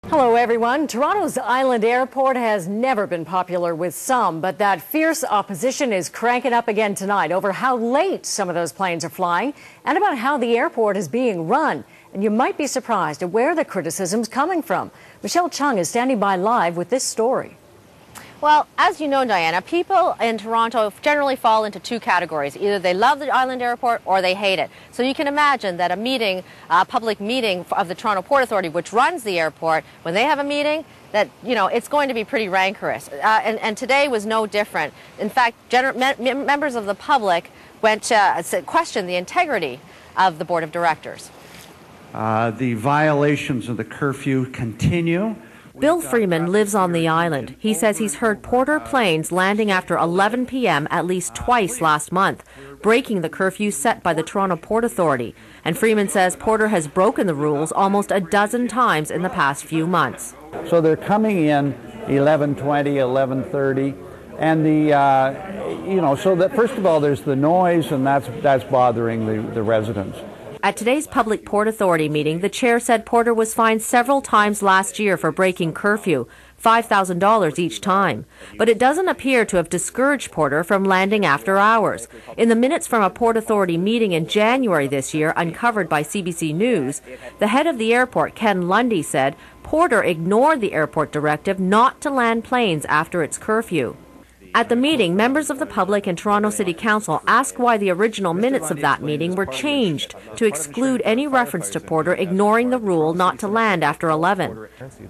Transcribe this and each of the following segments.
Hello everyone. Toronto's Island Airport has never been popular with some, but that fierce opposition is cranking up again tonight over how late some of those planes are flying and about how the airport is being run. And you might be surprised at where the criticism's coming from. Michelle Chung is standing by live with this story. Well, as you know, Diana, people in Toronto generally fall into two categories. Either they love the Island Airport or they hate it. So you can imagine that a public meeting of the Toronto Port Authority, which runs the airport, when they have a meeting, that, it's going to be pretty rancorous. And today was no different. In fact, members of the public went to question the integrity of the Board of Directors. The violations of the curfew continue. Bill Freeman lives on the island. He says he's heard Porter planes landing after 11 p.m. at least twice last month, breaking the curfew set by the Toronto Port Authority. And Freeman says Porter has broken the rules almost a dozen times in the past few months. So they're coming in 11:20, 11:30, and so that first of all there's the noise, and that's bothering the residents. At today's Public Port Authority meeting, the chair said Porter was fined several times last year for breaking curfew, $5,000 each time. But it doesn't appear to have discouraged Porter from landing after hours. In the minutes from a Port Authority meeting in January this year, uncovered by CBC News, the head of the airport, Ken Lundy, said Porter ignored the airport directive not to land planes after its curfew. At the meeting, members of the public and Toronto City Council asked why the original minutes of that meeting were changed to exclude any reference to Porter ignoring the rule not to land after 11.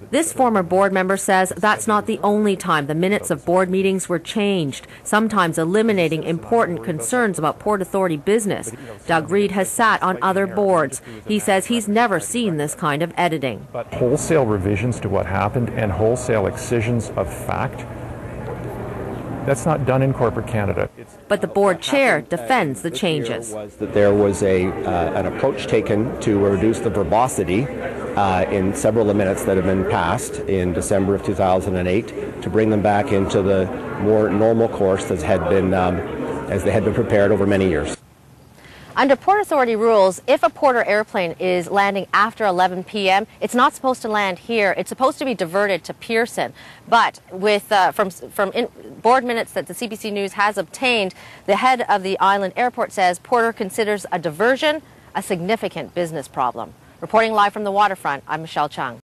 This former board member says that's not the only time the minutes of board meetings were changed, sometimes eliminating important concerns about Port Authority business. Doug Reid has sat on other boards. He says he's never seen this kind of editing. But wholesale revisions to what happened and wholesale excisions of fact, that's not done in corporate Canada. But the board chair defends the changes. There was an approach taken to reduce the verbosity in several of the minutes that have been passed in December of 2008 to bring them back into the more normal course as they had been prepared over many years. Under Port Authority rules, if a Porter airplane is landing after 11 p.m., it's not supposed to land here. It's supposed to be diverted to Pearson. But with from board minutes that the CBC News has obtained, the head of the Island Airport says Porter considers a diversion a significant business problem. Reporting live from the waterfront, I'm Michelle Chung.